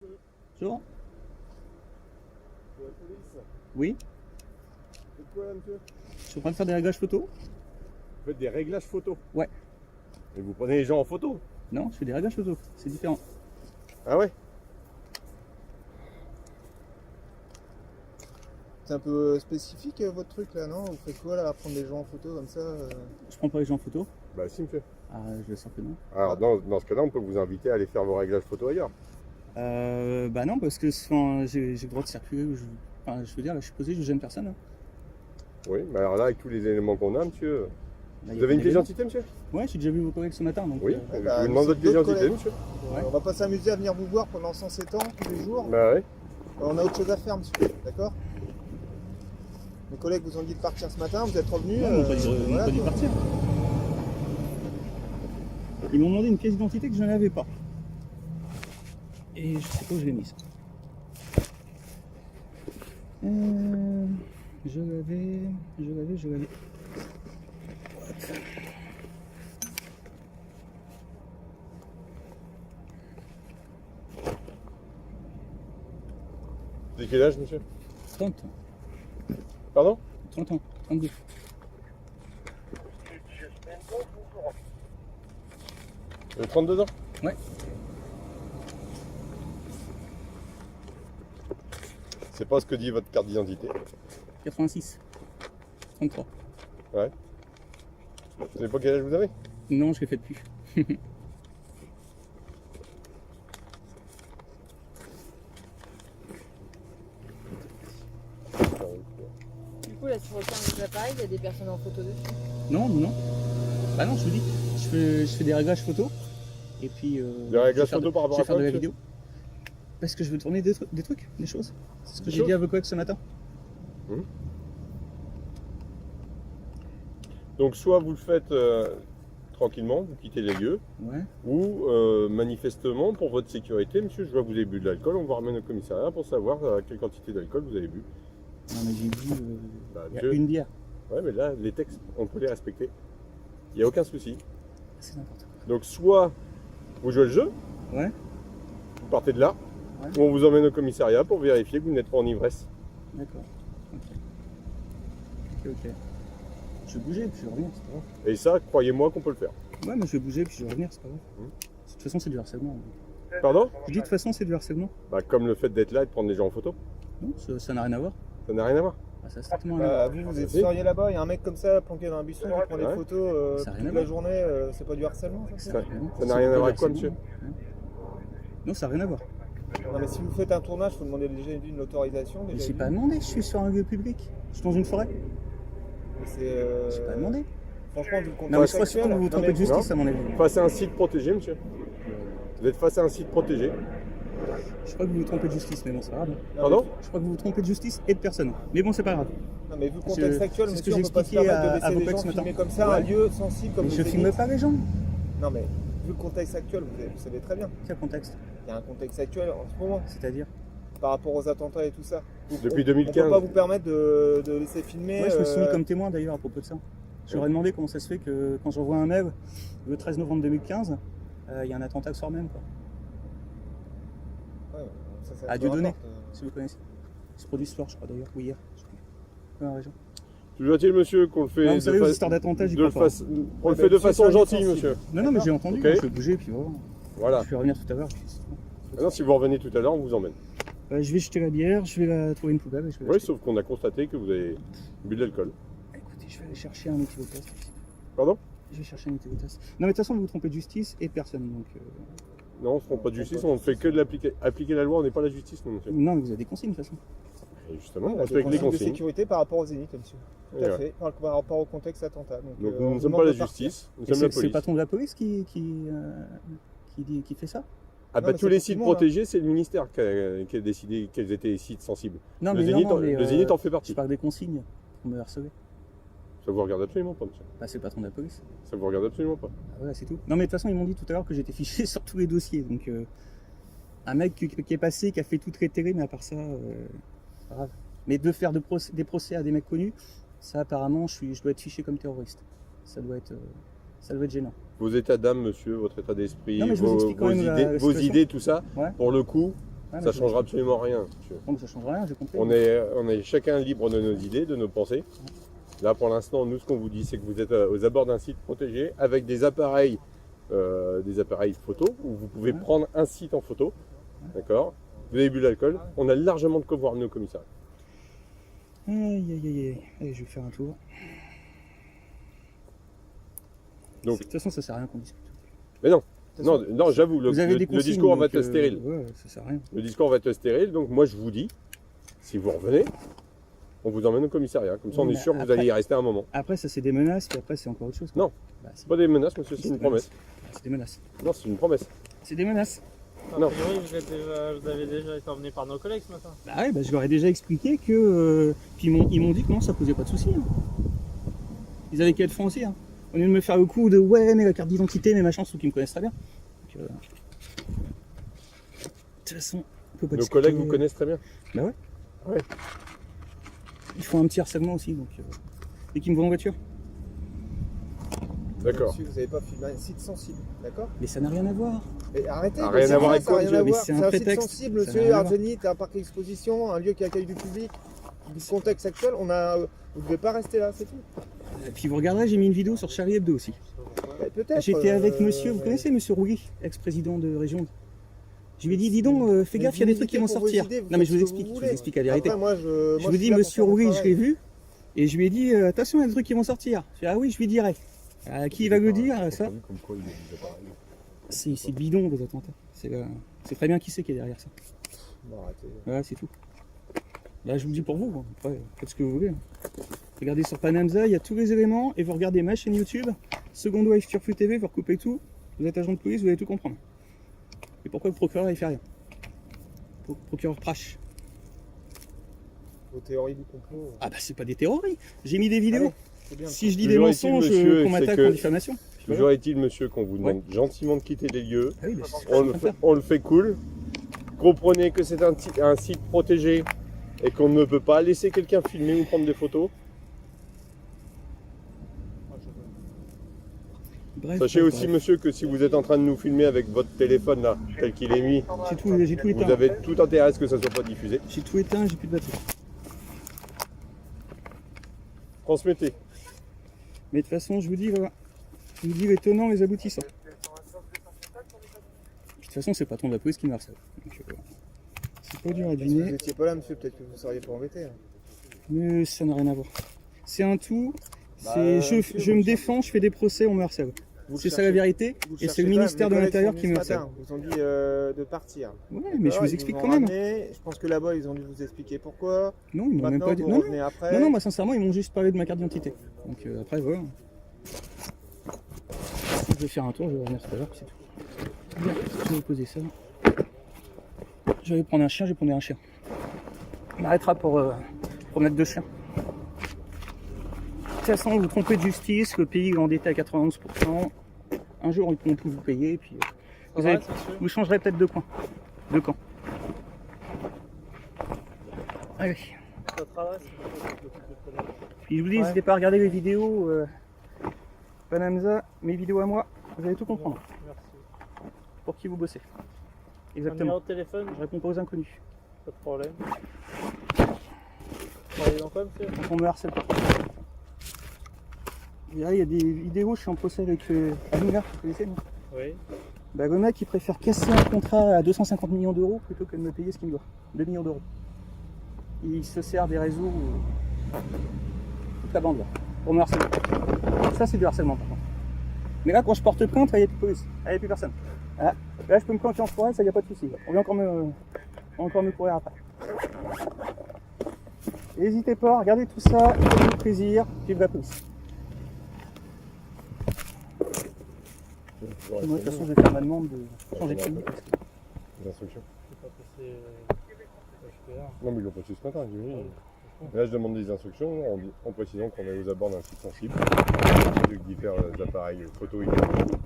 Bonjour. De la police. Oui, Faites quoi là, monsieur? je suis en train de faire des réglages photo. Vous faites des réglages photo? Ouais. Et vous prenez les gens en photo? Non, je fais des réglages photo, c'est différent. Ah ouais? C'est un peu spécifique votre truc là, non? Vous faites quoi là, à prendre des gens en photo comme ça Je prends pas les gens en photo. Bah si, monsieur. Ah, je le sens que non. Alors dans ce cas-là, on peut vous inviter à aller faire vos réglages photo ailleurs. Bah non, parce que enfin, j'ai le droit de circuler. Enfin, je veux dire, là, je suis posé, je gêne personne. Hein. Oui, mais alors là, avec tous les éléments qu'on a, monsieur. Là, y Vous a avez pas une pièce d'événement. d'identité, monsieur? Ouais, j'ai déjà vu vos collègues ce matin. Donc, Oui. bah, Je vous demande c'est votre pièce d'autres d'identité, collègues. monsieur. Ouais. On va pas s'amuser à venir vous voir pendant 107 ans tous les jours. Bah oui. On a autre chose à faire, monsieur. D'accord? Mes collègues vous ont dit de partir ce matin, vous êtes revenus. Ouais, ils m'ont pas dit, voilà, pas dit de quoi. partir. Ils m'ont demandé une pièce d'identité que je n'avais pas. Et je sais pas où je l'ai mise. Je l'avais. Vous avez quel âge, monsieur? 30, Pardon? 30 ans, 32. Vous avez 32 ans? Ouais. C'est pas ce que dit votre carte d'identité. 86. 33. Ouais. Vous savez pas quel âge vous avez? Non, je l'ai fait plus. Du coup, là, tu refermes les appareils, il y a des personnes en photo dessus. Non, non. Bah non, je vous dis, je fais des réglages photo. Et puis. Des réglages je vais faire photo de- par rapport je vais à faire quoi, de la monsieur? vidéo. Parce que je veux tourner des trucs, des choses. C'est ce que Des j'ai choses dit à vos collègues ce matin. Donc soit vous le faites tranquillement, vous quittez les lieux, Ouais. ou manifestement pour votre sécurité, monsieur, je vois que vous avez bu de l'alcool, on vous ramène au commissariat pour savoir quelle quantité d'alcool vous avez bu. Non, mais j'ai bu. Bah, Il y a monsieur, une bière. ouais, mais là, les textes, on peut les respecter. Il n'y a aucun souci. C'est n'importe quoi. Donc soit vous jouez le jeu, Ouais. vous partez de là, Ouais. ou on vous emmène au commissariat pour vérifier que vous n'êtes pas en ivresse. D'accord. Ok. Je vais bouger, puis je vais revenir, c'est pas grave. Et ça, croyez-moi qu'on peut le faire. Ouais, mais je vais bouger, puis je vais revenir, c'est pas grave. Mmh. De toute façon, c'est du harcèlement. Pardon? Je dis de toute façon, c'est du harcèlement. Bah, comme le fait d'être là et de prendre des gens en photo. Non, ça n'a rien à voir. Ça n'a rien à voir. Ah, ça a strictement rien à voir. Vous êtes Si. seriez là-bas, il y a un mec comme ça planqué dans un buisson qui prend des Ouais. photos Ça a rien à toute voir. la journée, c'est pas du harcèlement ça? Ça- Non, ça n'a c'est rien à pas voir du avec quoi, harcèlement. monsieur? Non, ça n'a rien à voir. Non mais si vous faites un tournage, il faut demander déjà une autorisation. Mais Déjà j'ai une. pas demandé, je suis sur un lieu public. Je suis dans une forêt. C'est, J'ai pas demandé. Franchement, vu le contexte Non, mais je crois surtout que vous vous non, trompez mais- de justice, à mon avis. Face à un site protégé, monsieur. Vous êtes face à un site protégé. Je crois que vous vous trompez de justice, mais bon, c'est pas grave. non, Pardon? Je crois que vous vous trompez de justice et de personne. Mais bon, c'est pas grave. Non mais vu le contexte actuel, c'est ce que monsieur, on j'ai peut pas se expliqué permettre de à laisser vos les collègues gens ce matin. filmer comme ça un Ouais. lieu sensible comme Mais le je Zénith. filme pas les gens. Non mais vu le contexte actuel, vous savez très bien. Quel contexte? Il y a un contexte actuel en ce moment C'est-à-dire? par rapport aux attentats et tout ça. Depuis On 2015. peut pas vous permettre de laisser filmer. Ouais, je me suis mis comme témoin d'ailleurs à propos de ça. Je leur ai demandé comment ça se fait que quand j'envoie un mail le 13 novembre 2015, il y a un attentat le soir même, quoi. Ouais, ça, À peu Dieudonné. importe. Si vous connaissez. Il se produit ce soir, je crois d'ailleurs, ou hier. Je sais plus. Dans la région. Toujours est-il, monsieur, qu'on le fait Non, vous de savez, aux fa- histoires d'attentats, j'y de crois pas. on le Ouais, fait de bah, façon c'est gentille, sensible. monsieur. Non, non, mais j'ai entendu, Ok. je vais bouger, puis voilà. Voilà. Je vais revenir tout à l'heure. puis c'est tout. Maintenant, si vous revenez tout à l'heure, on vous emmène. Je vais jeter la bière, je vais la trouver une poubelle et je vais Oui, l'acheter. sauf qu'on a constaté que vous avez bu de l'alcool. Écoutez, je vais aller chercher un éthylotest. Pardon? Je vais chercher un éthylotest. Non, mais de toute façon, vous vous trompez de justice et de personne. Donc, Non, on ne se trompe pas de justice, on ne fait que de appliquer la loi, on n'est pas la justice, non, monsieur. Non, mais vous avez des consignes de toute façon. Et justement, Ouais, on des respecte les consignes de consignes. sécurité par rapport aux Zénith, monsieur. Tout Et à ouais. fait, par rapport au contexte attentat. Donc, Donc on nous ne vous sommes demande pas la de partir. justice, nous Et sommes la c'est le police. patron de la police qui fait ça? Ah Non, bah mais tous c'est les pour sites tout le monde, protégés, c'est le ministère qui a décidé quels étaient les sites sensibles. Non, Le mais Zénith, non, mais, le Zénith en fait je partie. parle des consignes pour me harceler. Ça vous regarde absolument pas, monsieur. Bah, c'est le patron de la police. Ça vous regarde absolument pas. Ah, voilà, c'est tout. Non, mais de toute façon, ils m'ont dit tout à l'heure que j'étais fiché sur tous les dossiers. Donc, un mec qui est passé, qui a fait tout réitérer, mais à part ça, c'est pas grave. Mais de faire des procès à des mecs connus, ça apparemment, je dois être fiché comme terroriste. Ça doit être gênant. Vos états d'âme, monsieur, votre état d'esprit, Non, mais je vous explique quand même vos la idées, situation. tout ça, Ouais. pour le coup, mais Ça je- changera absolument rien, monsieur. Bon, mais ça change rien, j'ai compris. On est chacun libre de nos idées, de nos pensées. Là, pour l'instant, nous, ce qu'on vous dit, c'est que vous êtes aux abords d'un site protégé avec des appareils photo où vous pouvez prendre un site en photo. D'accord? Vous avez bu de l'alcool. On a largement de quoi vous ramener au commissariat. Aïe, aïe, aïe, aïe. Allez, je vais faire un tour. Donc- De toute façon, ça sert à rien qu'on discute. Mais non, De toute façon, non, j'avoue, Vous avez des le consignes, discours va donc, être stérile. Ouais, ça sert à rien. Le discours va être stérile. Donc, moi, je vous dis, si vous revenez, on vous emmène au commissariat. Comme ça, on Oui, est mais sûr que vous après- allez y rester un moment. Après, ça, c'est des menaces, puis après, c'est encore autre chose. quoi. Non. Bah, si. C'est pas des menaces, monsieur, c'est C'est une des promesse. C'est des menaces. Non, c'est une promesse. C'est des menaces. Non. A priori, vous avez déjà été emmené par nos collègues ce matin. Bah ouais, bah, je leur ai déjà expliqué que. Puis ils m'ont dit que non, ça posait pas de soucis. Hein. Ils avaient qu'à être francs aussi. Hein. Au lieu de me faire le coup de ouais, mais la carte d'identité, mais machin, ceux qui me connaissent très bien. Donc, de toute façon, on peut pas Nos discuter. collègues vous connaissent très bien. Bah ouais. Ouais. Ils font un petit harcèlement aussi, donc. Et qui me voient en voiture. D'accord. Monsieur, vous n'avez pas filmé un site sensible, d'accord? Mais ça n'a rien à voir. Mais arrêtez, Ah, mais rien c'est à voir vrai, avec ça a quoi, rien monsieur? à Mais voir. c'est un C'est un site prétexte. sensible, Ça n'a monsieur. rien à voir. Arzenit, un parc d'exposition, un lieu qui accueille du public. Du contexte actuel, vous ne devez pas rester là, c'est tout. Et puis vous regarderez, j'ai mis une vidéo sur Charlie Hebdo aussi. Ouais, peut-être. J'étais avec monsieur, vous connaissez monsieur Rouilly, ex-président de région. Je lui ai dit, dis donc, fais Mais gaffe, il y a vous des trucs qui vont militez pour vos sortir. idées, vous Non mais faites je vous ce que explique, vous je voulez. vous explique la vérité. Après, moi, Je vous dis, monsieur Rouilly, je l'ai vu, et je lui ai dit, attention, il y a des trucs qui vont sortir. Je lui ai dit, ah oui, je lui dirai. À qui il va le dire, ça? C'est bidon, vos attentats. C'est très bien qui c'est qui est derrière ça. Bon, arrêtez. Voilà, c'est tout. Là, je vous le dis pour vous, hein. Après, faites ce que vous voulez. Hein. Regardez sur Panamza, il y a tous les éléments, et vous regardez ma chaîne YouTube, Second Wave Turfu TV, vous recoupez tout, vous êtes agent de police, vous allez tout comprendre. Et pourquoi le procureur il fait rien? Procureur Prache. Vos théories du complot. Ah bah c'est pas des théories, j'ai mis des vidéos. Allez, c'est bien. Si je dis des Toujours est-il, mensonges, monsieur, qu'on m'attaque c'est que- en diffamation. Toujours est-il, monsieur, qu'on vous demande gentiment de quitter les lieux. Ah oui, bah, c'est ce que je suis en train de faire. On le fait cool. Comprenez que c'est un site protégé et qu'on ne peut pas laisser quelqu'un filmer ou prendre des photos. Bref, Sachez bref, aussi, bref. monsieur, que si vous êtes en train de nous filmer avec votre téléphone là, tel qu'il est mis, J'ai tout éteint. vous avez tout intérêt à ce que ça soit pas diffusé. J'ai tout éteint, j'ai plus de batterie. Transmettez. Mais de toute façon, je vous dis, voilà. Je vous dis les tenants, les aboutissants. De toute façon, c'est pas ton de la police qui me harcèle. Donc, c'est pas dur à Si vous deviner, n'étiez pas là, monsieur, peut-être que vous ne seriez pas embêté. Hein. mais ça n'a rien à voir. C'est un tout. Bah, Je monsieur, me vous- défends, je fais des procès, on me harcèle. Vous le C'est ça cherchez- la vérité. vous le Et c'est cherchez le pas, ministère mes de collègues l'Intérieur sont qui me venus ce harcèle. matin. Vous ont dit de partir. Ouais, mais je Alors, vous ils explique ont quand même. ramené. Je pense que là-bas, ils ont dû vous expliquer pourquoi. Non, ils m'ont même Maintenant, pas dit. vous Non, non, revenez après. non, non, moi sincèrement, ils m'ont juste parlé de ma carte d'identité. Donc après, voilà. Je vais faire un tour, je vais revenir tout à l'heure, puis c'est tout. Bien, je vais poser ça. Je vais prendre un chien, je vais prendre un chien. On m'arrêtera pour promenade de chien. De toute façon, vous vous trompez de justice, le pays est endetté à 91%. Un jour, ils pourront tout vous payer, puis vous changerez peut-être de coin. De camp. Allez. Puis je vous dis, n'hésitez pas à regarder les vidéos Panamza, mes vidéos à moi, vous allez tout comprendre. Merci. Pour qui vous bossez. Un numéro Exactement. de téléphone, Je réponds pas aux inconnus. pas de problème. Vous travaillez dans quoi, monsieur? Donc on me harcèle pas. Et là, il y a des vidéos, je suis en procès avec Alouga, vous connaissez, non? Oui. Bah, le mec, il préfère casser un contrat à 250 millions d'euros plutôt que de me payer ce qu'il me doit. 2 millions d'euros. Il se sert des réseaux, toute la bande là, pour me harceler. Ça, c'est du harcèlement par contre. Mais là, quand je porte plainte, là, il n'y a plus de police. Là, il n'y a plus personne. Là, je peux me planquer en forêt, ça, il n'y a pas de souci. On vient encore me courir après. N'hésitez pas, regardez tout ça, faites-vous plaisir, vive la police. Moi, de toute façon, je vais faire ma demande de changer de pays. Parce que... Les instructions. Je peux pas passer HPR. Non, mais ils l'ont passé ce matin, j'imagine. Et là, je demande des instructions en précisant qu'on est aux abords d'un site sensible, ceux qui diffèrent les appareils photo et vidéo.